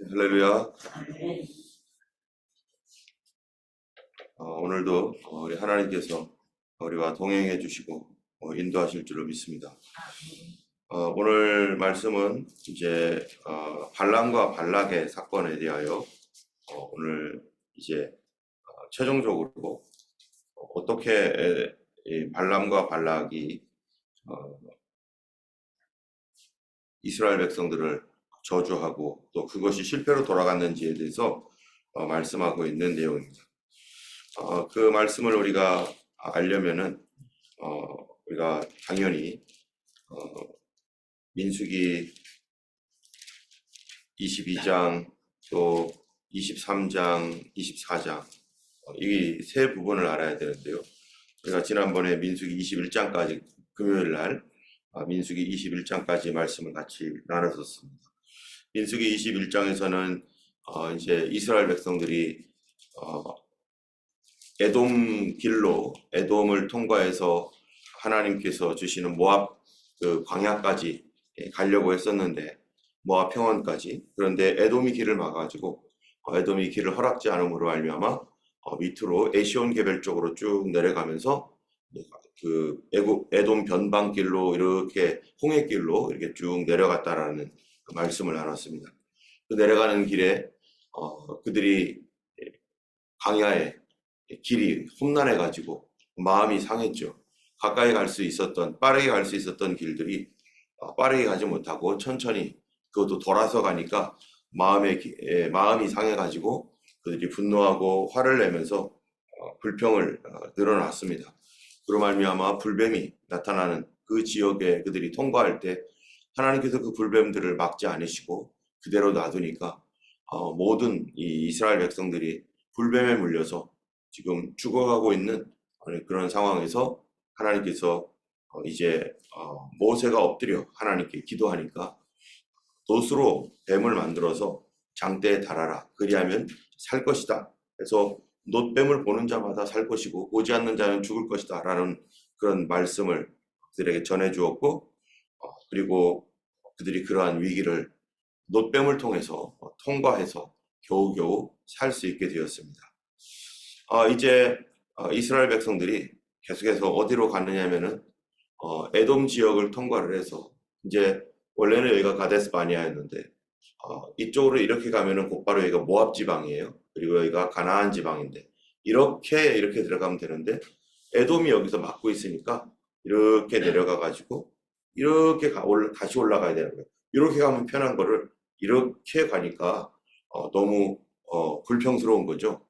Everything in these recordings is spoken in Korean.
할렐루야. 오늘도 우리 하나님께서 우리와 동행해 주시고 인도하실 줄로 믿습니다. 오늘 말씀은 이제 발람과 발락의 사건에 대하여 오늘 이제 최종적으로 어떻게 이 발람과 발락이 이스라엘 백성들을 저주하고 또 그것이 실패로 돌아갔는지에 대해서 말씀하고 있는 내용입니다. 그 말씀을 우리가 알려면은 우리가 당연히 민수기 22장 또 23장, 24장 이 세 부분을 알아야 되는데요. 우리가 지난번에 민수기 21장까지 금요일 날 민수기 21장까지 말씀을 같이 나눴었습니다. 민수기 21장에서는 이제 이스라엘 백성들이 에돔 길로 에돔을 통과해서 하나님께서 주시는 모압 그 광야까지 가려고 했었는데 모압 평원까지, 그런데 에돔이 길을 막아가지고 에돔이 길을 허락지 않음으로 말미암아 밑으로 에시온 개별 쪽으로 쭉 내려가면서 그 에돔 변방길로 이렇게 홍해길로 이렇게 쭉 내려갔다라는 그 말씀을 나눴습니다. 그 내려가는 길에 그들이 광야에 길이 험난해가지고 마음이 상했죠. 가까이 갈 수 있었던, 빠르게 갈 수 있었던 길들이 빠르게 가지 못하고 천천히 그것도 돌아서 가니까 마음이 상해가지고 그들이 분노하고 화를 내면서 불평을 늘어놨습니다. 그로 말미암아 불뱀이 나타나는 그 지역에 그들이 통과할 때 하나님께서 그 불뱀들을 막지 않으시고 그대로 놔두니까 모든 이 이스라엘 백성들이 불뱀에 물려서 지금 죽어가고 있는 그런 상황에서 하나님께서 이제 모세가 엎드려 하나님께 기도하니까 돛으로 뱀을 만들어서 장대에 달아라. 그리하면 살 것이다. 그래서 놋뱀을 보는 자마다 살 것이고 보지 않는 자는 죽을 것이다. 라는 그런 말씀을 그들에게 전해 주었고 그리고 그들이 그러한 위기를 놋뱀을 통해서 통과해서 겨우겨우 살 수 있게 되었습니다. 이제 이스라엘 백성들이 계속해서 어디로 갔느냐면은 에돔 지역을 통과를 해서 이제 원래는 여기가 가데스 바니아였는데 이쪽으로 이렇게 가면은 곧바로 여기가 모압 지방이에요. 그리고 여기가 가나안 지방인데 이렇게 들어가면 되는데 에돔이 여기서 막고 있으니까 이렇게 내려가 가지고 이렇게 다시 올라가야 되는 거예요. 이렇게 가면 편한 거를 이렇게 가니까 너무 불평스러운 거죠.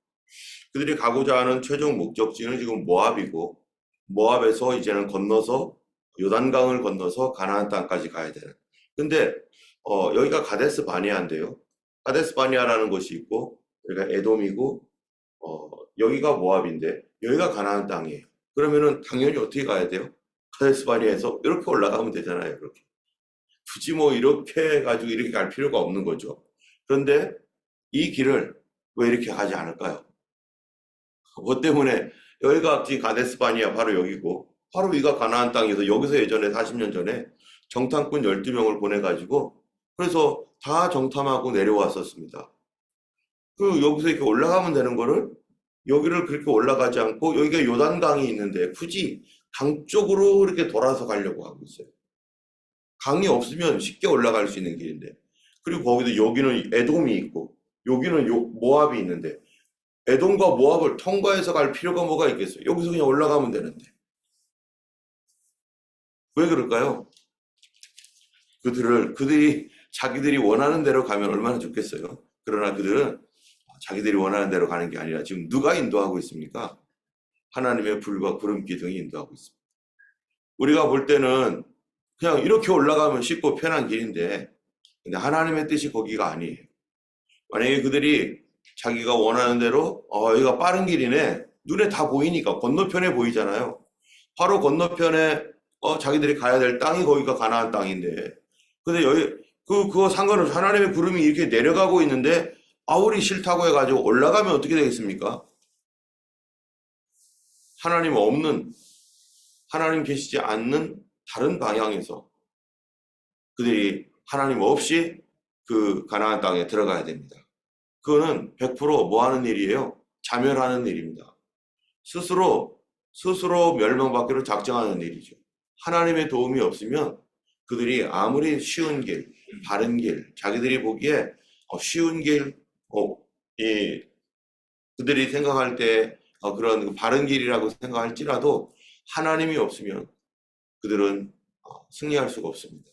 그들이 가고자 하는 최종 목적지는 지금 모압이고 모압에서 이제는 건너서 요단강을 건너서 가나안 땅까지 가야 되는. 근데 여기가 가데스 바니아인데요. 가데스 바니아라는 곳이 있고 여기가 에돔이고 여기가 모압인데 여기가 가나안 땅이에요. 그러면은 당연히 어떻게 가야 돼요? 가데스 바니아에서 이렇게 올라가면 되잖아요. 이렇게. 굳이 뭐 이렇게 해가지고 이렇게 갈 필요가 없는 거죠. 그런데 이 길을 왜 이렇게 가지 않을까요? 뭐 때문에 여기가 지금 가데스 바니아 바로 여기고 바로 위가 가나안 땅에서 여기서 예전에 40년 전에 정탐꾼 12명을 보내가지고 그래서 다 정탐하고 내려왔었습니다. 그 여기서 이렇게 올라가면 되는 거를 여기를 그렇게 올라가지 않고 여기가 요단강이 있는데 굳이 강 쪽으로 이렇게 돌아서 가려고 하고 있어요. 강이 없으면 쉽게 올라갈 수 있는 길인데 그리고 거기도 여기는 에돔이 있고 여기는 모압이 있는데 에돔과 모압을 통과해서 갈 필요가 뭐가 있겠어요? 여기서 그냥 올라가면 되는데. 왜 그럴까요? 그들이 자기들이 원하는 대로 가면 얼마나 좋겠어요? 그러나 그들은 자기들이 원하는 대로 가는 게 아니라 지금 누가 인도하고 있습니까? 하나님의 불과 구름 기둥이 인도하고 있습니다. 우리가 볼 때는 그냥 이렇게 올라가면 쉽고 편한 길인데 근데 하나님의 뜻이 거기가 아니에요. 만약에 그들이 자기가 원하는 대로 여기가 빠른 길이네. 눈에 다 보이니까 건너편에 보이잖아요. 바로 건너편에 자기들이 가야 될 땅이 거기가 가나안 땅인데 근데 여기 그거 상관없이 하나님의 구름이 이렇게 내려가고 있는데 아우리 싫다고 해가지고 올라가면 어떻게 되겠습니까? 하나님 없는 하나님 계시지 않는 다른 방향에서 그들이 하나님 없이 그 가나안 땅에 들어가야 됩니다. 그거는 100%뭐 하는 일이에요? 자멸하는 일입니다. 스스로 멸망받기로 작정하는 일이죠. 하나님의 도움이 없으면 그들이 아무리 쉬운 길, 바른 길, 자기들이 보기에 쉬운 길, 그들이 생각할 때 그런 바른 길이라고 생각할지라도 하나님이 없으면 그들은 승리할 수가 없습니다.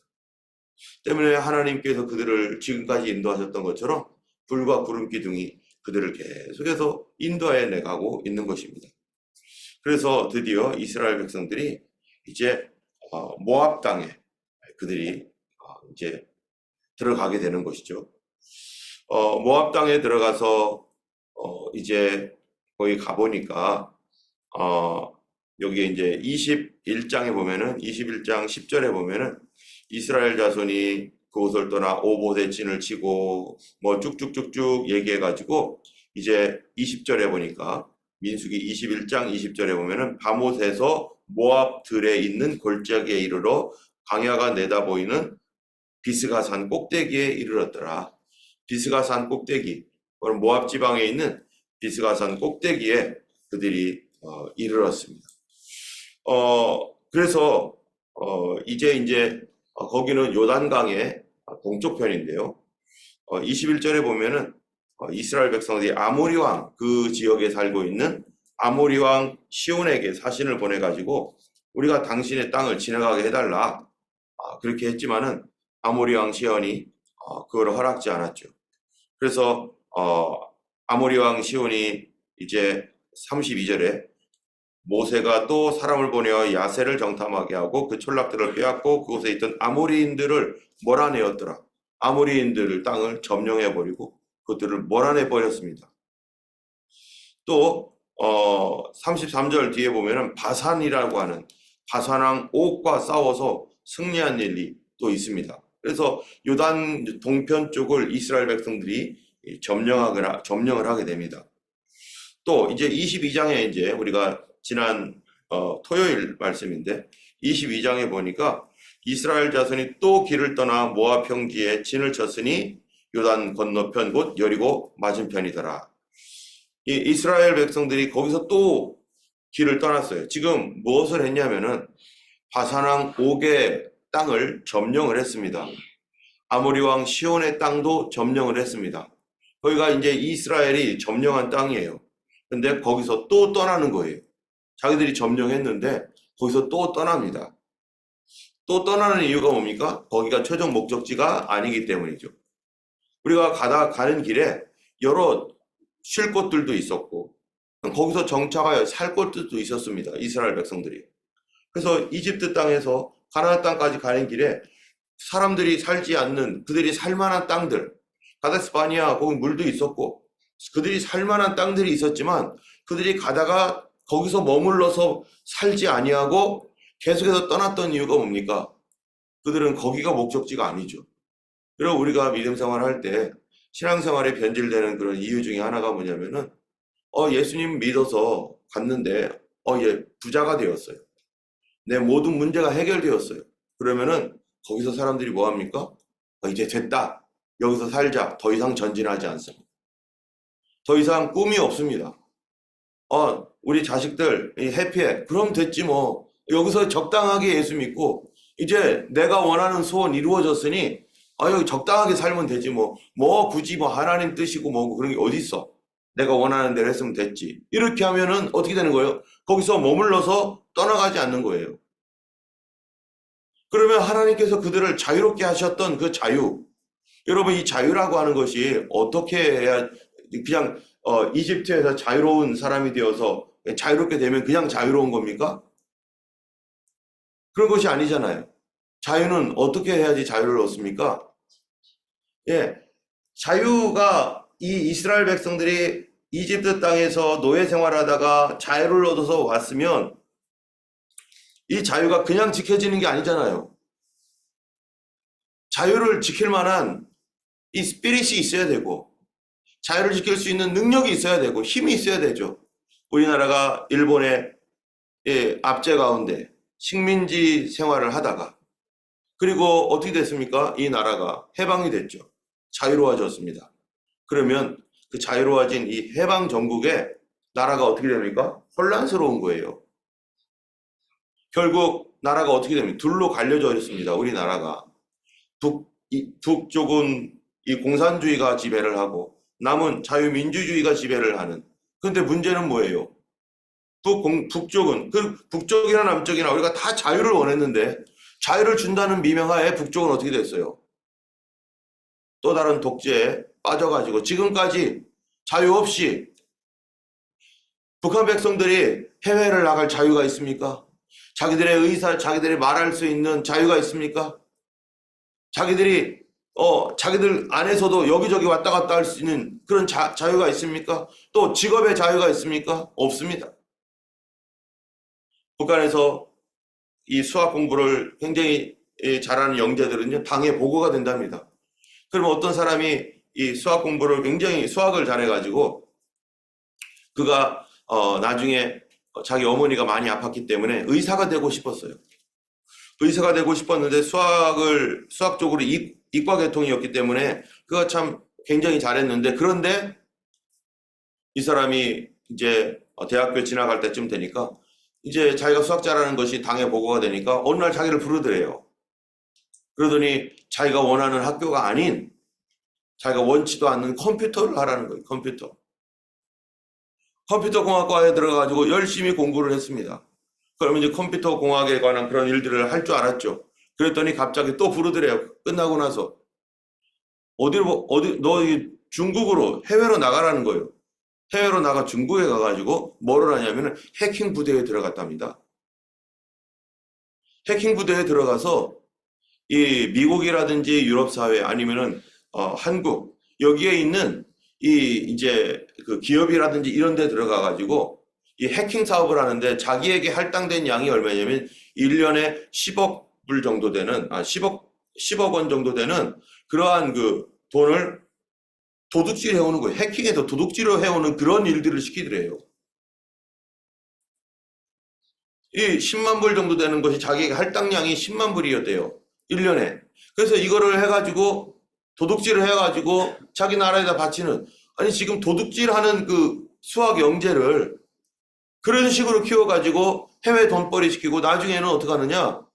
때문에 하나님께서 그들을 지금까지 인도하셨던 것처럼 불과 구름 기둥이 그들을 계속해서 인도해 내가고 있는 것입니다. 그래서 드디어 이스라엘 백성들이 이제 모압 땅에 그들이 이제 들어가게 되는 것이죠. 모압 땅에 들어가서 이제 거기 가보니까 여기 이제 21장에 보면은 21장 10절에 보면은 이스라엘 자손이 그곳을 떠나 오보데친을 치고 뭐 쭉쭉쭉쭉 얘기해 가지고 이제 20절에 보니까 민수기 21장 20절에 보면은 바못에서 모압 들에 있는 골짜기에 이르러 광야가 내다 보이는 비스가산 꼭대기에 이르렀더라. 비스가산 꼭대기, 모압 지방에 있는 비스가산 꼭대기에 그들이 이르렀습니다. 그래서 이제 거기는 요단강의 동쪽 편인데요. 21절에 보면은 이스라엘 백성들이 아모리 왕, 그 지역에 살고 있는 아모리 왕 시온에게 사신을 보내가지고 우리가 당신의 땅을 지나가게 해달라, 그렇게 했지만은 아모리 왕 시온이 그걸 허락지 않았죠. 그래서 아모리 왕 시온이 이제 32절에 모세가 또 사람을 보내어 야세를 정탐하게 하고 그 촌락들을 빼앗고 그곳에 있던 아모리인들을 몰아내었더라. 아모리인들을 땅을 점령해버리고 그들을 몰아내버렸습니다. 또 33절 뒤에 보면은 바산이라고 하는 바산왕 옥과 싸워서 승리한 일이 또 있습니다. 그래서 요단 동편 쪽을 이스라엘 백성들이 점령을 하게 됩니다. 또 이제 22장에 이제 우리가 지난 토요일 말씀인데 22장에 보니까 이스라엘 자손이 또 길을 떠나 모압 평지에 진을 쳤으니 요단 건너편 곧 여리고 맞은편이더라. 이 이스라엘 백성들이 거기서 또 길을 떠났어요. 지금 무엇을 했냐면은 바산왕 옥의 땅을 점령을 했습니다. 아모리 왕 시온의 땅도 점령을 했습니다. 거기가 이제 이스라엘이 점령한 땅이에요. 근데 거기서 또 떠나는 거예요. 자기들이 점령했는데 거기서 또 떠납니다. 또 떠나는 이유가 뭡니까? 거기가 최종 목적지가 아니기 때문이죠. 우리가 가는 길에 여러 쉴 곳들도 있었고 거기서 정착하여 살 곳들도 있었습니다. 이스라엘 백성들이. 그래서 이집트 땅에서 가나안 땅까지 가는 길에 사람들이 살지 않는, 그들이 살만한 땅들, 가데스 바니아 거기 물도 있었고 그들이 살만한 땅들이 있었지만 그들이 가다가 거기서 머물러서 살지 아니하고 계속해서 떠났던 이유가 뭡니까? 그들은 거기가 목적지가 아니죠. 그리고 우리가 믿음 생활할 때 신앙생활에 변질되는 그런 이유 중에 하나가 뭐냐면은 예수님 믿어서 갔는데 얘 부자가 되었어요. 내 모든 문제가 해결되었어요. 그러면은 거기서 사람들이 뭐 합니까? 이제 됐다. 여기서 살자. 더 이상 전진하지 않습니다. 더 이상 꿈이 없습니다. 우리 자식들 해피해. 그럼 됐지 뭐. 여기서 적당하게 예수 믿고 이제 내가 원하는 소원 이루어졌으니 여기 적당하게 살면 되지 뭐. 굳이 하나님 뜻이고 뭐 그런 게 어디 있어. 내가 원하는 대로 했으면 됐지. 이렇게 하면은 어떻게 되는 거예요? 거기서 머물러서 떠나가지 않는 거예요. 그러면 하나님께서 그들을 자유롭게 하셨던 그 자유, 여러분 이 자유라고 하는 것이 어떻게 해야, 그냥 이집트에서 자유로운 사람이 되어서 자유롭게 되면 그냥 자유로운 겁니까? 그런 것이 아니잖아요. 자유는 어떻게 해야지 자유를 얻습니까? 자유가 이 이스라엘 백성들이 이집트 땅에서 노예 생활하다가 자유를 얻어서 왔으면 이 자유가 그냥 지켜지는 게 아니잖아요. 자유를 지킬 만한 이 스피릿이 있어야 되고 자유를 지킬 수 있는 능력이 있어야 되고 힘이 있어야 되죠. 우리나라가 일본의 압제 가운데 식민지 생활을 하다가 그리고 어떻게 됐습니까? 이 나라가 해방이 됐죠. 자유로워졌습니다. 그러면 그 자유로워진 이 해방 전국에 나라가 어떻게 됩니까? 혼란스러운 거예요. 결국 나라가 어떻게 됩니까? 둘로 갈려져 있습니다. 우리나라가. 북쪽은 이 공산주의가 지배를 하고 남은 자유민주주의가 지배를 하는. 근데 문제는 뭐예요? 북쪽은 북쪽이나 남쪽이나 우리가 다 자유를 원했는데 자유를 준다는 미명하에 북쪽은 어떻게 됐어요? 또 다른 독재에 빠져가지고 지금까지 자유 없이 북한 백성들이 해외를 나갈 자유가 있습니까? 자기들의 의사, 자기들이 말할 수 있는 자유가 있습니까? 자기들 안에서도 여기저기 왔다 갔다 할 수 있는 그런 자유가 있습니까? 또 직업의 자유가 있습니까? 없습니다. 북한에서 이 수학 공부를 굉장히 잘하는 영재들은요, 당에 보고가 된답니다. 그러면 어떤 사람이 이 수학 공부를 굉장히 수학을 잘해가지고 그가 나중에 자기 어머니가 많이 아팠기 때문에 의사가 되고 싶었어요. 의사가 되고 싶었는데 수학 쪽으로 이과 계통이었기 때문에 그가 참 굉장히 잘했는데 그런데 이 사람이 이제 대학교 지나갈 때쯤 되니까 이제 자기가 수학 잘하는 것이 당에 보고가 되니까 어느 날 자기를 부르더래요. 그러더니 자기가 원하는 학교가 아닌 자기가 원치도 않는 컴퓨터를 하라는 거예요. 컴퓨터 공학과에 들어가지고 열심히 공부를 했습니다. 그러면 이제 컴퓨터 공학에 관한 그런 일들을 할 줄 알았죠. 그랬더니 갑자기 또 부르더래요. 끝나고 나서 너 중국으로 해외로 나가라는 거예요. 해외로 나가 중국에 가가지고 뭐를 하냐면은 해킹 부대에 들어갔답니다. 해킹 부대에 들어가서 이 미국이라든지 유럽 사회 아니면은 한국 여기에 있는 이제 그 기업이라든지 이런 데 들어가 가지고 이 해킹 사업을 하는데 자기에게 할당된 양이 얼마냐면 1년에 10억 불 정도 되는 10억 원 정도 되는 그러한 그 돈을 도둑질 해오는 거예요. 해킹해서 도둑질을 해오는 그런 일들을 시키더래요. 이 10만 불 정도 되는 것이 자기에게 할당량이 10만 불이었대요. 1년에. 그래서 이거를 해가지고 도둑질을 해가지고 자기 나라에다 바치는 아니 지금 도둑질하는 그 수학 영재를 그런 식으로 키워가지고 해외 돈벌이 시키고 나중에는 어떻게 하느냐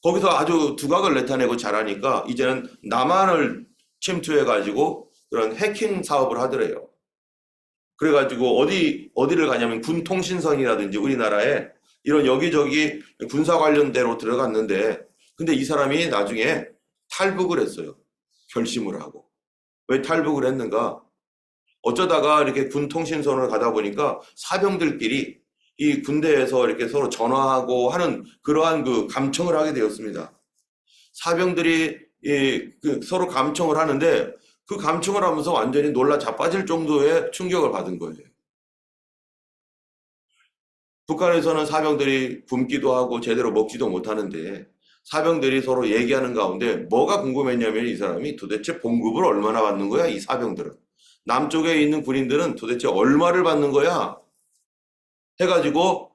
거기서 아주 두각을 나타내고 잘하니까 이제는 남한을 침투해가지고 그런 해킹 사업을 하더래요. 그래가지고 어디를 가냐면 군통신선이라든지 우리나라에 이런 여기저기 군사 관련대로 들어갔는데 근데 이 사람이 나중에 탈북을 했어요. 결심을 하고. 왜 탈북을 했는가? 어쩌다가 이렇게 군통신선을 가다 보니까 사병들끼리 이 군대에서 이렇게 서로 전화하고 하는 그러한 그 감청을 하게 되었습니다. 사병들이 서로 감청을 하는데 그 감청을 하면서 완전히 놀라 자빠질 정도의 충격을 받은 거예요. 북한에서는 사병들이 굶기도 하고 제대로 먹지도 못하는데 사병들이 서로 얘기하는 가운데 뭐가 궁금했냐면 이 사람이 도대체 봉급을 얼마나 받는 거야, 이 사병들은. 남쪽에 있는 군인들은 도대체 얼마를 받는 거야? 해가지고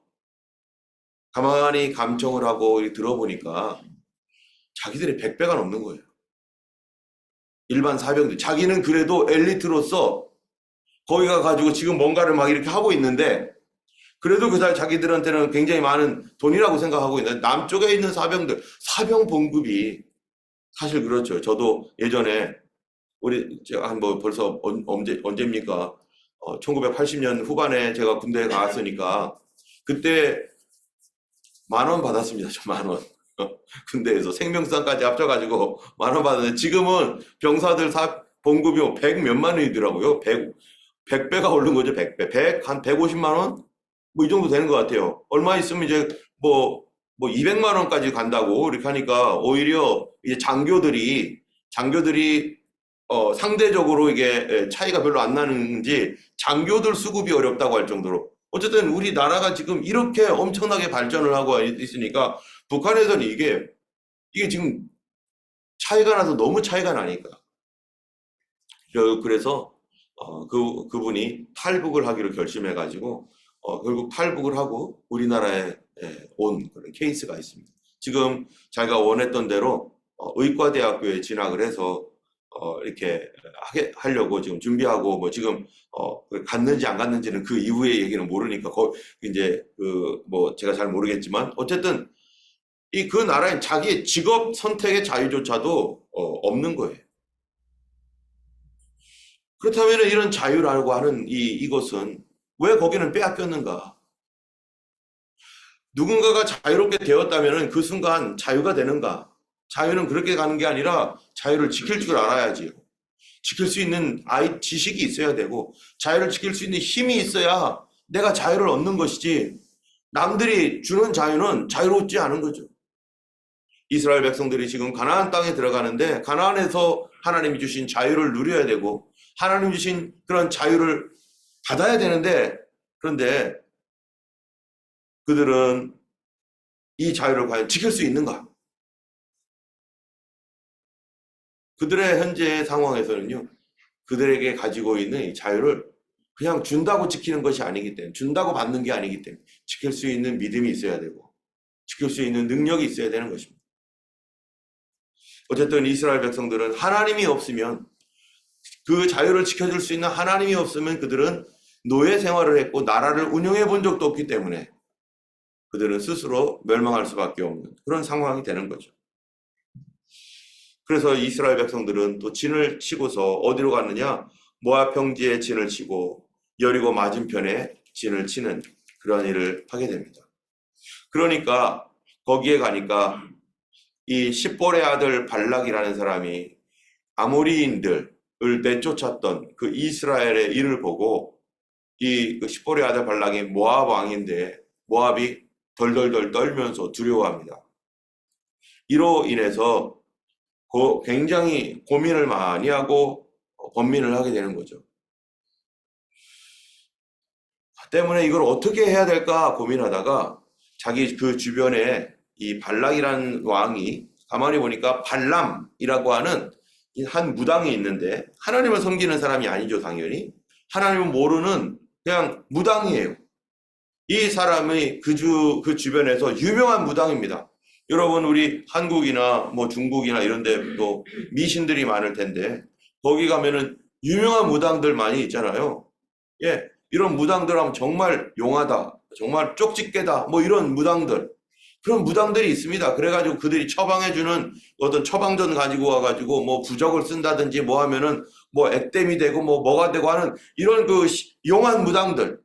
가만히 감청을 하고 들어보니까 자기들의 100배가 넘는 거예요. 일반 사병들. 자기는 그래도 엘리트로서 거기 가가지고 지금 뭔가를 막 이렇게 하고 있는데 그래도 그 자기들한테는 굉장히 많은 돈이라고 생각하고 있는데 남쪽에 있는 사병들, 사병 봉급이 사실 그렇죠. 저도 예전에 제가 한 뭐 벌써 언제입니까? 1980년 후반에 제가 군대에 갔으니까 그때 10,000원 받았습니다. 저 10,000원. 군대에서 생명상까지 합쳐가지고 10,000원 받았는데 지금은 병사들 봉급이 100 몇만 원이더라고요. 100배가 오른 거죠. 100배. 한 150만 원? 뭐 이 정도 되는 것 같아요. 얼마 있으면 이제 뭐 200만 원까지 간다고 이렇게 하니까 오히려 이제 장교들이 상대적으로 이게 차이가 별로 안 나는지 장교들 수급이 어렵다고 할 정도로 어쨌든 우리나라가 지금 이렇게 엄청나게 발전을 하고 있으니까 북한에서는 이게 지금 차이가 나서 너무 차이가 나니까 그래서 그분이 탈북을 하기로 결심해 가지고 결국 탈북을 하고 우리나라에 온 그런 케이스가 있습니다. 지금 자기가 원했던 대로 의과대학교에 진학을 해서 이렇게 하려고 지금 준비하고 뭐 지금 갔는지 안 갔는지는 그 이후의 얘기는 모르니까 이제 뭐 제가 잘 모르겠지만 어쨌든 그 나라엔 자기의 직업 선택의 자유조차도 없는 거예요. 그렇다면 이런 자유라고 하는 이것은 왜 거기는 빼앗겼는가? 누군가가 자유롭게 되었다면 그 순간 자유가 되는가? 자유는 그렇게 가는 게 아니라 자유를 지킬 줄 알아야지요. 지킬 수 있는 지식이 있어야 되고 자유를 지킬 수 있는 힘이 있어야 내가 자유를 얻는 것이지 남들이 주는 자유는 자유롭지 않은 거죠. 이스라엘 백성들이 지금 가나안 땅에 들어가는데 가나안에서 하나님이 주신 자유를 누려야 되고 하나님 주신 그런 자유를 받아야 되는데 그런데 그들은 이 자유를 과연 지킬 수 있는가? 그들의 현재 상황에서는요, 그들에게 가지고 있는 이 자유를 그냥 준다고 지키는 것이 아니기 때문에, 준다고 받는 게 아니기 때문에, 지킬 수 있는 믿음이 있어야 되고, 지킬 수 있는 능력이 있어야 되는 것입니다. 어쨌든 이스라엘 백성들은 하나님이 없으면, 그 자유를 지켜줄 수 있는 하나님이 없으면 그들은 노예 생활을 했고, 나라를 운영해 본 적도 없기 때문에, 그들은 스스로 멸망할 수밖에 없는 그런 상황이 되는 거죠. 그래서 이스라엘 백성들은 또 진을 치고서 어디로 갔느냐? 모압 평지에 진을 치고 여리고 맞은편에 진을 치는 그런 일을 하게 됩니다. 그러니까 거기에 가니까 이 십볼의 아들 발락이라는 사람이 아모리인들을 내쫓았던 그 이스라엘의 일을 보고 그 십볼의 아들 발락이 모압 왕인데 모압이 덜덜덜 떨면서 두려워합니다. 이로 인해서 굉장히 고민을 많이 하고 번민을 하게 되는 거죠. 때문에 이걸 어떻게 해야 될까 고민하다가 자기 그 주변에 이 발락이라는 왕이 가만히 보니까 발람이라고 하는 한 무당이 있는데 하나님을 섬기는 사람이 아니죠, 당연히. 하나님을 모르는 그냥 무당이에요. 이 사람이 그 주변에서 유명한 무당입니다. 여러분 우리 한국이나 뭐 중국이나 이런 데도 미신들이 많을 텐데 거기 가면은 유명한 무당들 많이 있잖아요. 예, 이런 무당들 하면 정말 용하다, 정말 쪽집게다, 뭐 이런 무당들, 그런 무당들이 있습니다. 그래가지고 그들이 처방해주는 어떤 처방전 가지고 와가지고 뭐 부적을 쓴다든지 뭐 하면은 뭐 액땜이 되고 뭐가 되고 하는 이런 그 용한 무당들,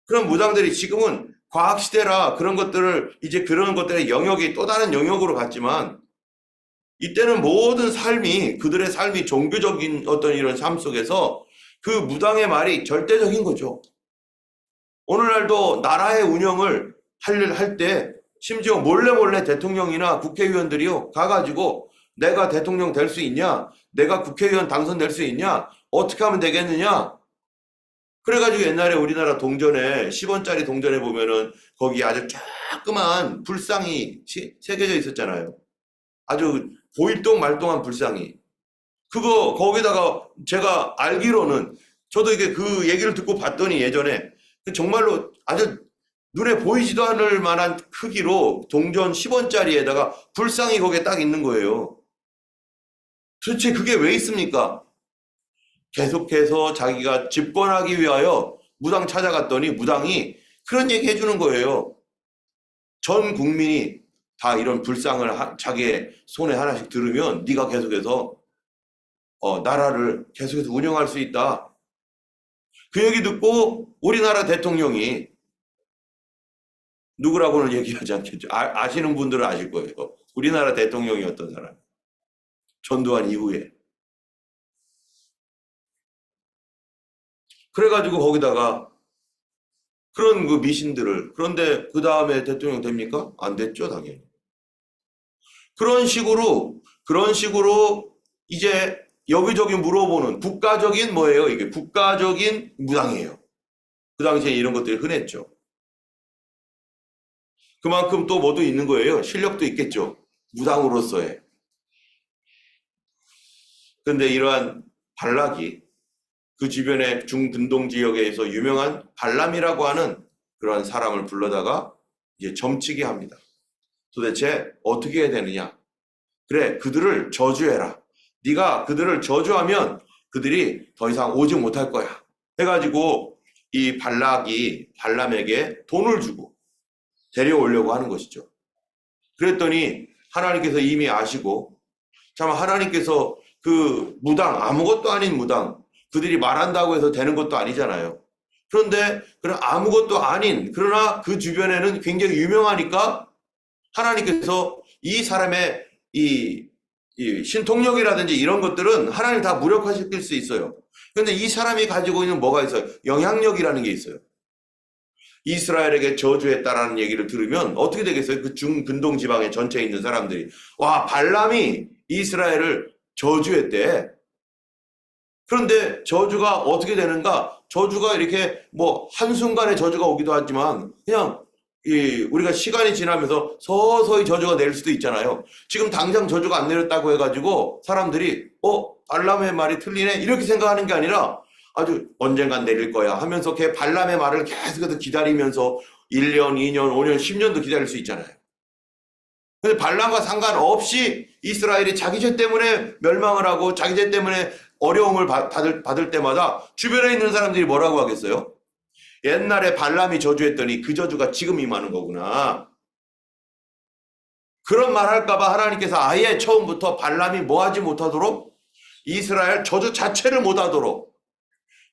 그런 무당들이 지금은 과학시대라 그런 것들을 이제 그런 것들의 영역이 또 다른 영역으로 갔지만 이때는 모든 삶이 그들의 삶이 종교적인 어떤 이런 삶 속에서 그 무당의 말이 절대적인 거죠. 오늘날도 나라의 운영을 할 때 심지어 몰래 대통령이나 국회의원들이요 가가지고 내가 대통령 될 수 있냐? 내가 국회의원 당선될 수 있냐? 어떻게 하면 되겠느냐? 그래가지고 옛날에 우리나라 동전에 10원짜리 동전에 보면은 거기 아주 조그만 불상이 새겨져 있었잖아요. 아주 보일동 말동한 불상이. 그거 거기다가 제가 알기로는 저도 이게 그 얘기를 듣고 봤더니 예전에 정말로 아주 눈에 보이지도 않을 만한 크기로 동전 10원짜리에다가 불상이 거기에 딱 있는 거예요. 도대체 그게 왜 있습니까? 계속해서 자기가 집권하기 위하여 무당 찾아갔더니 무당이 그런 얘기 해주는 거예요. 전 국민이 다 이런 불상을 자기의 손에 하나씩 들으면 네가 계속해서 나라를 계속해서 운영할 수 있다. 그 얘기 듣고 우리나라 대통령이 누구라고는 얘기하지 않겠죠. 아시는 분들은 아실 거예요. 우리나라 대통령이었던 사람. 전두환 이후에. 그래가지고 거기다가 그런 그 미신들을, 그런데 그 다음에 대통령 됩니까? 안 됐죠, 당연히. 그런 식으로 이제 여기저기 물어보는 국가적인 뭐예요? 이게 국가적인 무당이에요. 그 당시에 이런 것들이 흔했죠. 그만큼 또 뭐도 있는 거예요. 실력도 있겠죠. 무당으로서의. 근데 이러한 발락이 그 주변의 중근동 지역에서 유명한 발람이라고 하는 그러한 사람을 불러다가 이제 점치게 합니다. 도대체 어떻게 해야 되느냐? 그래, 그들을 저주해라. 네가 그들을 저주하면 그들이 더 이상 오지 못할 거야. 해가지고 이 발락이 발람에게 돈을 주고 데려오려고 하는 것이죠. 그랬더니 하나님께서 이미 아시고, 참 하나님께서 그 무당, 아무것도 아닌 무당, 그들이 말한다고 해서 되는 것도 아니잖아요. 그런데 그런 아무것도 아닌, 그러나 그 주변에는 굉장히 유명하니까 하나님께서 이 사람의 이 신통력이라든지 이런 것들은 하나님 다 무력화시킬 수 있어요. 그런데 이 사람이 가지고 있는 뭐가 있어요? 영향력이라는 게 있어요. 이스라엘에게 저주했다라는 얘기를 들으면 어떻게 되겠어요? 그 중근동 지방에 전체에 있는 사람들이, 와, 발람이 이스라엘을 저주했대. 그런데 저주가 어떻게 되는가? 저주가 이렇게 뭐 한순간에 저주가 오기도 하지만 그냥 우리가 시간이 지나면서 서서히 저주가 내릴 수도 있잖아요. 지금 당장 저주가 안 내렸다고 해가지고 사람들이 발람의 말이 틀리네 이렇게 생각하는 게 아니라 아주 언젠간 내릴 거야 하면서 걔 발람의 말을 계속해서 기다리면서 1년, 2년, 5년, 10년도 기다릴 수 있잖아요. 근데 발람과 상관없이 이스라엘이 자기 죄 때문에 멸망을 하고 자기 죄 때문에 어려움을 받을 때마다 주변에 있는 사람들이 뭐라고 하겠어요? 옛날에 발람이 저주했더니 그 저주가 지금 임하는 거구나. 그런 말 할까봐 하나님께서 아예 처음부터 발람이 뭐하지 못하도록 이스라엘 저주 자체를 못하도록,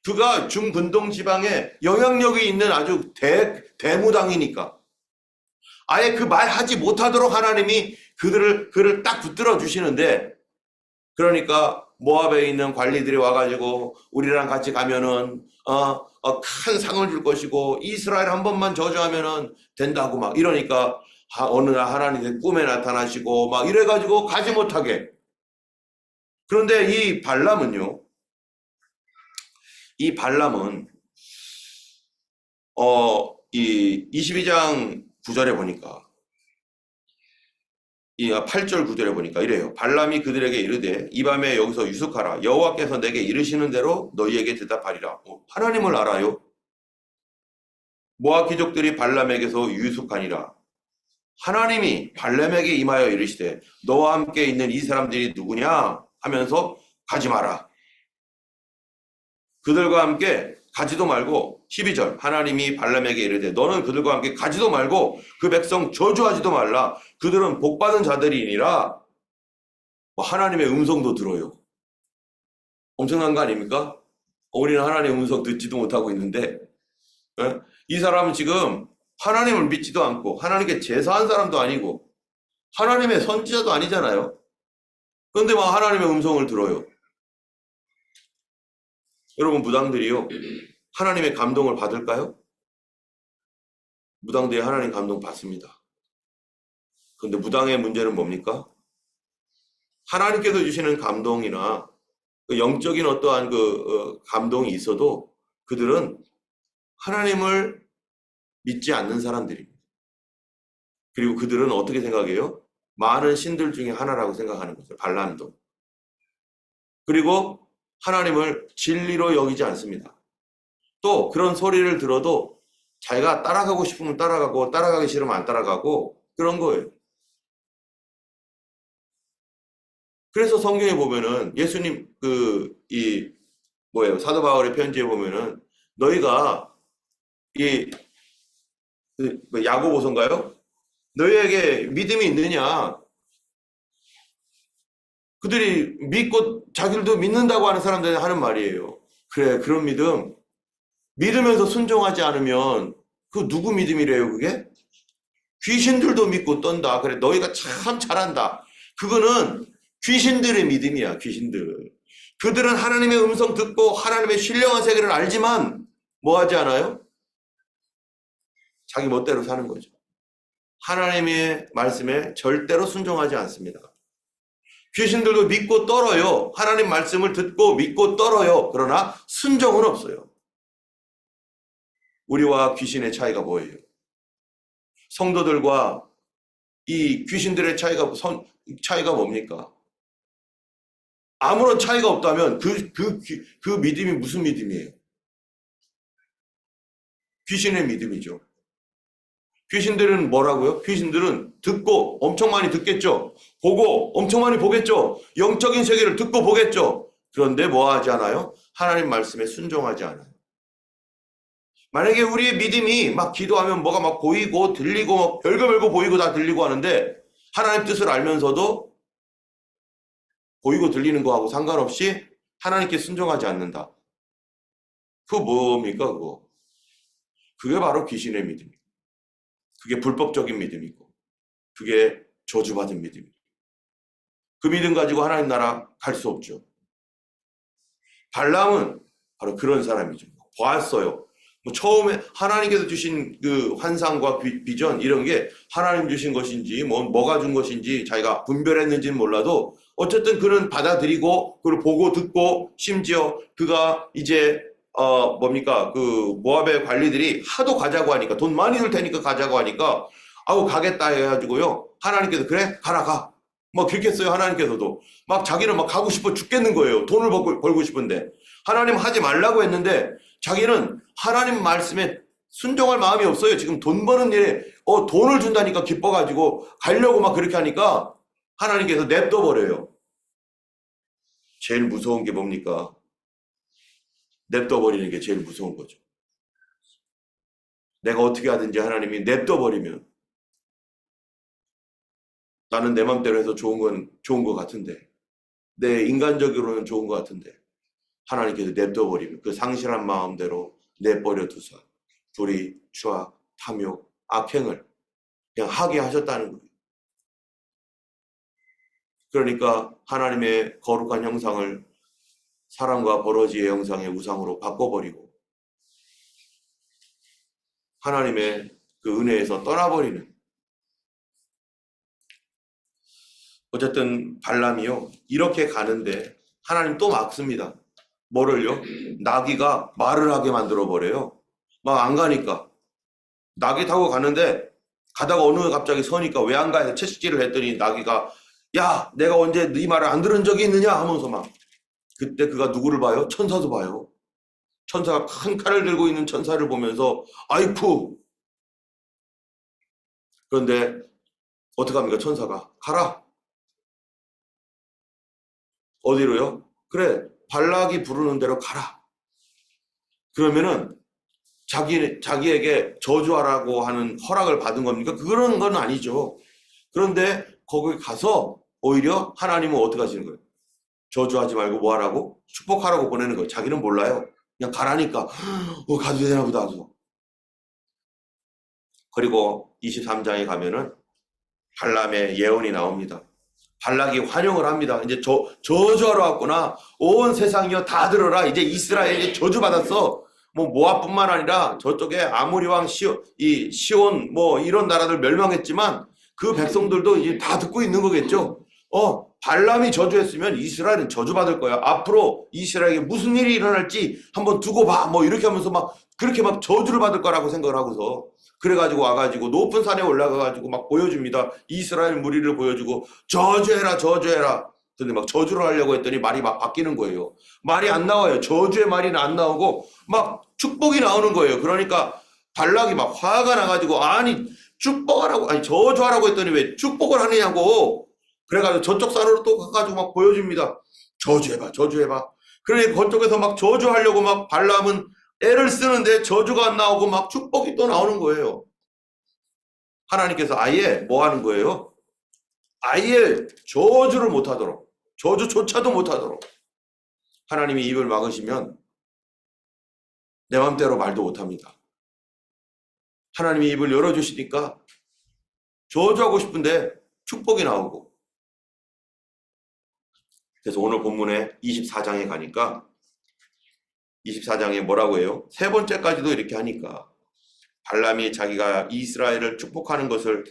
그가 중근동 지방에 영향력이 있는 아주 대무당이니까 아예 그 말 하지 못하도록 하나님이 그를 딱 붙들어 주시는데, 그러니까 모압에 있는 관리들이 와가지고 우리랑 같이 가면은 큰 상을 줄 것이고 이스라엘 한 번만 저주하면은 된다고 막 이러니까 어느 날 하나님의 꿈에 나타나시고 막 이래가지고 가지 못하게. 그런데 이 발람은 이 22장 9절에 보니까 이 8절 9절에 보니까 이래요. 발람이 그들에게 이르되 이 밤에 여기서 유숙하라. 여호와께서 내게 이르시는 대로 너희에게 대답하리라. 하나님을 알아요. 모압 귀족들이 발람에게서 유숙하니라. 하나님이 발람에게 임하여 이르시되 너와 함께 있는 이 사람들이 누구냐 하면서 가지 마라. 그들과 함께 가지도 말고, 12절 하나님이 발람에게 이르되 너는 그들과 함께 가지도 말고 그 백성 저주하지도 말라. 그들은 복받은 자들이니라. 하나님의 음성도 들어요. 엄청난 거 아닙니까? 우리는 하나님의 음성 듣지도 못하고 있는데 이 사람은 지금 하나님을 믿지도 않고 하나님께 제사한 사람도 아니고 하나님의 선지자도 아니잖아요. 그런데 막 하나님의 음성을 들어요. 여러분, 무당들이요, 하나님의 감동을 받을까요? 무당들이 하나님 감동 받습니다. 그런데 무당의 문제는 뭡니까? 하나님께서 주시는 감동이나 그 영적인 어떠한 감동이 있어도 그들은 하나님을 믿지 않는 사람들입니다. 그리고 그들은 어떻게 생각해요? 많은 신들 중에 하나라고 생각하는 거죠. 발람도. 그리고 하나님을 진리로 여기지 않습니다. 또 그런 소리를 들어도 자기가 따라가고 싶으면 따라가고 따라가기 싫으면 안 따라가고 그런 거예요. 그래서 성경에 보면은 예수님 사도 바울의 편지에 보면은 너희가 야고보서인가요? 너희에게 믿음이 있느냐? 그들이 믿고 자기들도 믿는다고 하는 사람들이 하는 말이에요. 그래, 그런 믿음. 믿으면서 순종하지 않으면 그 누구 믿음이래요, 그게? 귀신들도 믿고 떤다. 그래, 너희가 참 잘한다. 그거는 귀신들의 믿음이야, 귀신들. 그들은 하나님의 음성 듣고 하나님의 신령한 세계를 알지만 뭐 하지 않아요? 자기 멋대로 사는 거죠. 하나님의 말씀에 절대로 순종하지 않습니다. 귀신들도 믿고 떨어요. 하나님 말씀을 듣고 믿고 떨어요. 그러나 순종은 없어요. 우리와 귀신의 차이가 뭐예요? 성도들과 이 귀신들의 차이가 뭡니까? 아무런 차이가 없다면 그 믿음이 무슨 믿음이에요? 귀신의 믿음이죠. 귀신들은 뭐라고요? 귀신들은 듣고 엄청 많이 듣겠죠. 보고 엄청 많이 보겠죠. 영적인 세계를 듣고 보겠죠. 그런데 뭐 하지 않아요? 하나님 말씀에 순종하지 않아요. 만약에 우리의 믿음이 막 기도하면 뭐가 막 보이고 들리고 막 별거 보이고 다 들리고 하는데 하나님 뜻을 알면서도 보이고 들리는 거하고 상관없이 하나님께 순종하지 않는다. 그거 뭡니까 그거? 그게 바로 귀신의 믿음이고 그게 불법적인 믿음이고 그게 저주받은 믿음이고 그 믿음 가지고 하나님 나라 갈 수 없죠. 발람은 바로 그런 사람이죠. 보았어요. 뭐 처음에 하나님께서 주신 그 환상과 비전 이런 게 하나님 주신 것인지 뭐가 준 것인지 자기가 분별했는지는 몰라도 어쨌든 그는 받아들이고 그걸 보고 듣고 심지어 그가 이제 뭡니까 그 모압의 관리들이 하도 가자고 하니까 돈 많이 들 테니까 가자고 하니까 아우 가겠다 해가지고요 하나님께서 그래 가라 가 뭐 그렇게 했어요. 하나님께서도 막 자기는 막 가고 싶어 죽겠는 거예요. 돈을 벌고 싶은데 하나님 하지 말라고 했는데 자기는 하나님 말씀에 순종할 마음이 없어요. 지금 돈 버는 일에 돈을 준다니까 기뻐가지고 가려고 막 그렇게 하니까 하나님께서 냅둬 버려요. 제일 무서운 게 뭡니까? 냅둬 버리는 게 제일 무서운 거죠. 내가 어떻게 하든지 하나님이 냅둬 버리면 나는 내 맘대로 해서 좋은 것 같은데 내 인간적으로는 좋은 것 같은데 하나님께서 냅둬 버리면 그 상실한 마음대로 내버려 두사 불의, 추악, 탐욕, 악행을 그냥 하게 하셨다는 거예요. 그러니까 하나님의 거룩한 형상을 사람과 버러지의 형상의 우상으로 바꿔버리고 하나님의 그 은혜에서 떠나버리는 어쨌든 발람이요 이렇게 가는데 하나님 또 막습니다. 뭐를요? 나귀가 말을 하게 만들어 버려요. 막 안 가니까 나귀 타고 가는데 가다가 어느 갑자기 서니까 왜 안 가? 해서 채찍질을 했더니 나귀가 야 내가 언제 네 말을 안 들은 적이 있느냐 하면서 막 그때 그가 누구를 봐요? 천사도 봐요. 천사가 큰 칼을 들고 있는 천사를 보면서 아이쿠 그런데 어떡합니까? 천사가 가라 어디로요? 그래 발락이 부르는 대로 가라. 그러면은 자기에게 저주하라고 하는 허락을 받은 겁니까? 그런 건 아니죠. 그런데 거기 가서 오히려 하나님은 어떻게 하시는 거예요? 저주하지 말고 뭐 하라고? 축복하라고 보내는 거예요. 자기는 몰라요. 그냥 가라니까 가도 되나 보다 하고. 그리고 23장에 가면은 발람의 예언이 나옵니다. 발락이 환영을 합니다. 이제 저주하러 왔구나. 온 세상이여 다 들어라. 이제 이스라엘이 저주받았어. 뭐 모압뿐만 아니라 저쪽에 아모리 왕 시온 뭐 이런 나라들 멸망했지만 그 백성들도 이제 다 듣고 있는 거겠죠. 발람이 저주했으면 이스라엘은 저주받을 거야. 앞으로 이스라엘에게 무슨 일이 일어날지 한번 두고 봐. 뭐 이렇게 하면서 막 그렇게 막 저주를 받을 거라고 생각을 하고서 그래가지고 와가지고 높은 산에 올라가가지고 막 보여줍니다. 이스라엘 무리를 보여주고 저주해라 저주해라. 근데 막 저주를 하려고 했더니 말이 막 바뀌는 거예요. 말이 안 나와요. 저주의 말이 안 나오고 막 축복이 나오는 거예요. 그러니까 발락이 막 화가 나가지고 아니 축복하라고 아니 저주하라고 했더니 왜 축복을 하느냐고. 그래가지고 저쪽 산으로 또 가가지고 막 보여줍니다. 저주해봐 저주해봐. 그러니까 그쪽에서 막 저주하려고 막 발람은 애를 쓰는데 저주가 안 나오고 막 축복이 또 나오는 거예요. 하나님께서 아예 뭐 하는 거예요? 아예 저주를 못하도록 저주조차도 못하도록 하나님이 입을 막으시면 내 맘대로 말도 못합니다. 하나님이 입을 열어주시니까 저주하고 싶은데 축복이 나오고 그래서 오늘 본문에 24장에 가니까 24장에 뭐라고 해요? 세 번째까지도 이렇게 하니까 발람이 자기가 이스라엘을 축복하는 것을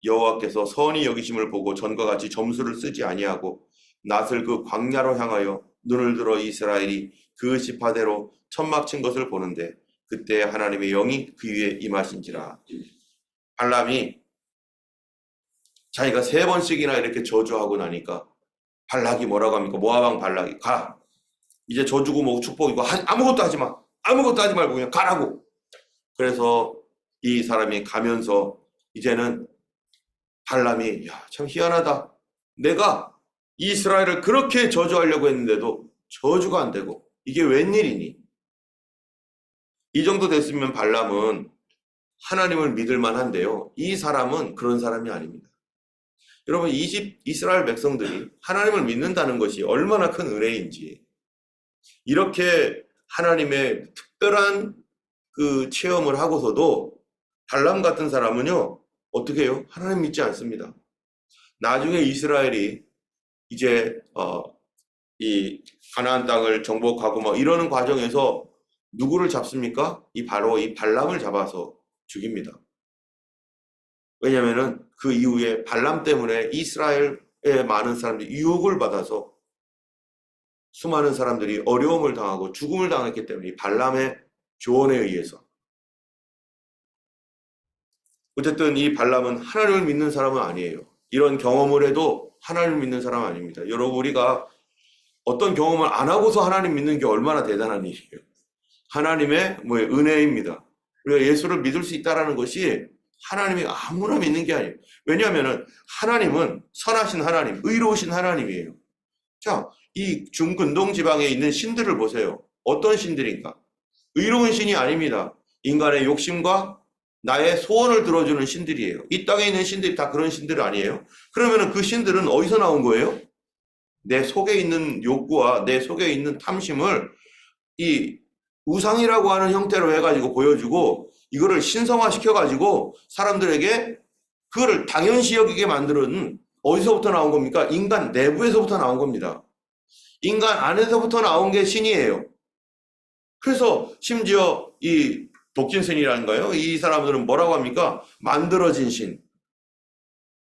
여호와께서 선히 여기심을 보고 전과 같이 점수를 쓰지 아니하고 낫을 그 광야로 향하여 눈을 들어 이스라엘이 그 지파대로 천막 친 것을 보는데 그때 하나님의 영이 그 위에 임하신지라. 발람이 자기가 세 번씩이나 이렇게 저주하고 나니까 발락이 뭐라고 합니까? 모압왕 발락이 가. 이제 저주고 뭐 축복이고 아무것도 하지 마. 아무것도 하지 말고 그냥 가라고. 그래서 이 사람이 가면서 이제는 발람이 야, 참 희한하다. 내가 이스라엘을 그렇게 저주하려고 했는데도 저주가 안 되고 이게 웬일이니? 이 정도 됐으면 발람은 하나님을 믿을 만한데요. 이 사람은 그런 사람이 아닙니다. 여러분, 이스라엘 백성들이 하나님을 믿는다는 것이 얼마나 큰 은혜인지, 이렇게 하나님의 특별한 그 체험을 하고서도 발람 같은 사람은요, 어떻게 해요? 하나님 믿지 않습니다. 나중에 이스라엘이 이제 이 가나안 땅을 정복하고 뭐 이러는 과정에서 누구를 잡습니까? 바로 이 발람을 잡아서 죽입니다. 왜냐하면은 그 이후에 발람 때문에 이스라엘의 많은 사람들이 유혹을 받아서 수많은 사람들이 어려움을 당하고 죽음을 당했기 때문에 이 발람의 조언에 의해서. 어쨌든 이 발람은 하나님을 믿는 사람은 아니에요. 이런 경험을 해도 하나님을 믿는 사람은 아닙니다. 여러분, 우리가 어떤 경험을 안 하고서 하나님 믿는 게 얼마나 대단한 일이에요. 하나님의 은혜입니다. 우리가 예수를 믿을 수 있다는 것이 하나님이 아무나 믿는 게 아니에요. 왜냐하면 하나님은 선하신 하나님, 의로우신 하나님이에요. 자, 이 중근동 지방에 있는 신들을 보세요. 어떤 신들인가? 의로운 신이 아닙니다. 인간의 욕심과 나의 소원을 들어주는 신들이에요. 이 땅에 있는 신들이 다 그런 신들 아니에요? 그러면 그 신들은 어디서 나온 거예요? 내 속에 있는 욕구와 내 속에 있는 탐심을 이 우상이라고 하는 형태로 해가지고 보여주고 이거를 신성화 시켜가지고 사람들에게 그거를 당연시 여기게 만드는, 어디서부터 나온 겁니까? 인간 내부에서부터 나온 겁니다. 인간 안에서부터 나온 게 신이에요. 그래서 심지어 이 도킨슨이라는가요? 이 사람들은 뭐라고 합니까? 만들어진 신.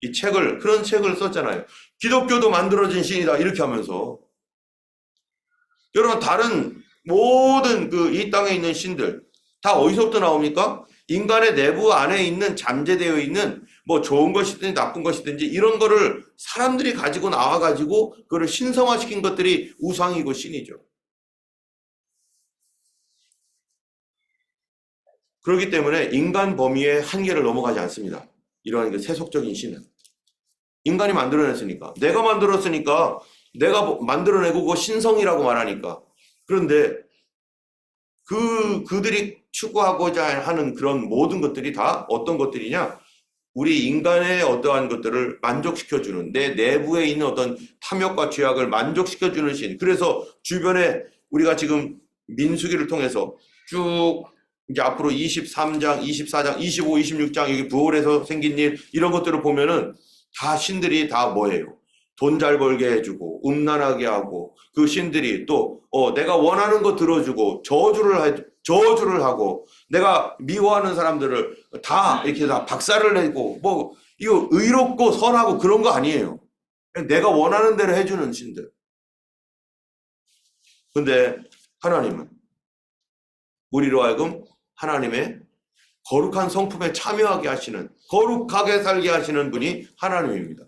이 책을, 그런 책을 썼잖아요. 기독교도 만들어진 신이다, 이렇게 하면서. 여러분, 다른 모든 이 땅에 있는 신들 다 어디서부터 나옵니까? 인간의 내부 안에 있는 잠재되어 있는 뭐 좋은 것이든지 나쁜 것이든지 이런 거를 사람들이 가지고 나와가지고 그거를 신성화시킨 것들이 우상이고 신이죠. 그렇기 때문에 인간 범위의 한계를 넘어가지 않습니다. 이러한 세속적인 신은. 인간이 만들어냈으니까. 내가 만들었으니까 내가 만들어내고 그거 신성이라고 말하니까. 그런데 그들이 추구하고자 하는 그런 모든 것들이 다 어떤 것들이냐? 우리 인간의 어떠한 것들을 만족시켜주는, 내 내부에 있는 어떤 탐욕과 죄악을 만족시켜주는 신. 그래서 주변에 우리가 지금 민수기를 통해서 쭉 이제 앞으로 23장, 24장, 25, 26장 여기 부월에서 생긴 일 이런 것들을 보면은 다 신들이 다 뭐예요? 돈 잘 벌게 해주고 음란하게 하고, 그 신들이 또 내가 원하는 거 들어주고 저주를 하고 내가 미워하는 사람들을 다 이렇게 다 박살을 내고, 뭐 이거 의롭고 선하고 그런 거 아니에요. 내가 원하는 대로 해주는 신들. 근데 하나님은 우리로 하여금 하나님의 거룩한 성품에 참여하게 하시는, 거룩하게 살게 하시는 분이 하나님입니다.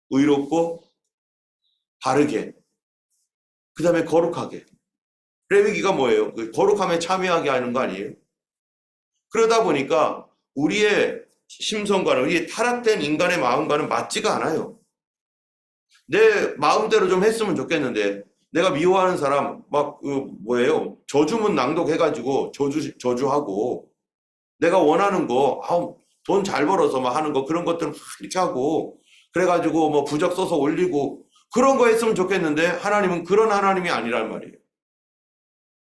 의롭고 바르게, 그 다음에 거룩하게. 레위기가 뭐예요? 거룩함에 참여하게 하는 거 아니에요? 그러다 보니까 우리의 심성과는, 우리의 타락된 인간의 마음과는 맞지가 않아요. 내 마음대로 좀 했으면 좋겠는데, 내가 미워하는 사람 막 저주문 낭독해가지고 저주하고, 내가 원하는 거 돈 잘 벌어서 막 하는 거, 그런 것들 이렇게 하고, 그래가지고 뭐 부적 써서 올리고 그런 거 했으면 좋겠는데, 하나님은 그런 하나님이 아니란 말이에요.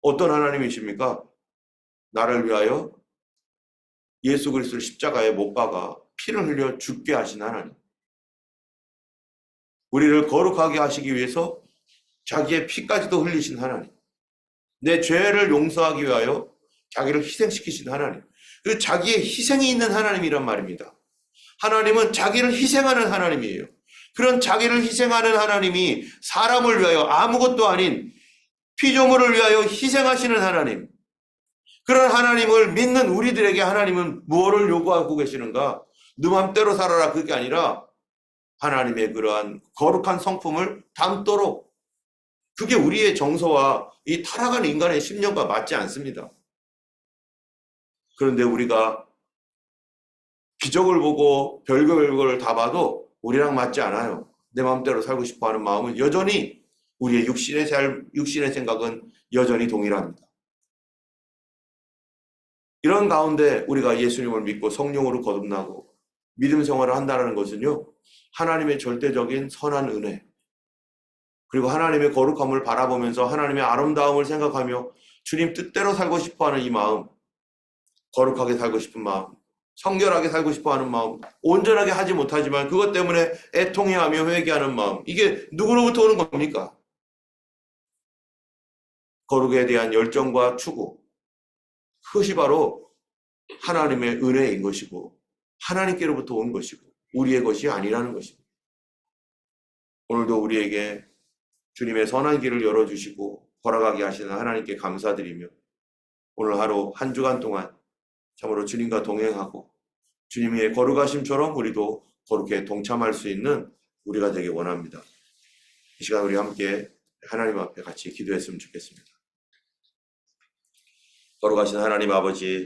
어떤 하나님이십니까? 나를 위하여 예수 그리스도를 십자가에 못 박아 피를 흘려 죽게 하신 하나님. 우리를 거룩하게 하시기 위해서 자기의 피까지도 흘리신 하나님. 내 죄를 용서하기 위하여 자기를 희생시키신 하나님. 그 자기의 희생이 있는 하나님이란 말입니다. 하나님은 자기를 희생하는 하나님이에요. 그런 자기를 희생하는 하나님이 사람을 위하여 아무것도 아닌 피조물을 위하여 희생하시는 하나님. 그런 하나님을 믿는 우리들에게 하나님은 무엇을 요구하고 계시는가? 네 맘대로 살아라, 그게 아니라 하나님의 그러한 거룩한 성품을 담도록. 그게 우리의 정서와 이 타락한 인간의 심령과 맞지 않습니다. 그런데 우리가 기적을 보고 별걸 다 봐도 우리랑 맞지 않아요. 내 마음대로 살고 싶어 하는 마음은 여전히 우리의 육신의 생각은 여전히 동일합니다. 이런 가운데 우리가 예수님을 믿고 성령으로 거듭나고 믿음 생활을 한다는 것은요, 하나님의 절대적인 선한 은혜, 그리고 하나님의 거룩함을 바라보면서 하나님의 아름다움을 생각하며 주님 뜻대로 살고 싶어하는 이 마음, 거룩하게 살고 싶은 마음, 성결하게 살고 싶어하는 마음, 온전하게 하지 못하지만 그것 때문에 애통해하며 회개하는 마음, 이게 누구로부터 오는 겁니까? 거룩에 대한 열정과 추구, 그것이 바로 하나님의 은혜인 것이고 하나님께로부터 온 것이고 우리의 것이 아니라는 것입니다. 오늘도 우리에게 주님의 선한 길을 열어주시고 걸어가게 하시는 하나님께 감사드리며 오늘 하루 한 주간 동안 참으로 주님과 동행하고 주님의 거룩하심처럼 우리도 거룩에 동참할 수 있는 우리가 되길 원합니다. 이 시간 우리 함께 하나님 앞에 같이 기도했으면 좋겠습니다. 거룩하신 하나님 아버지,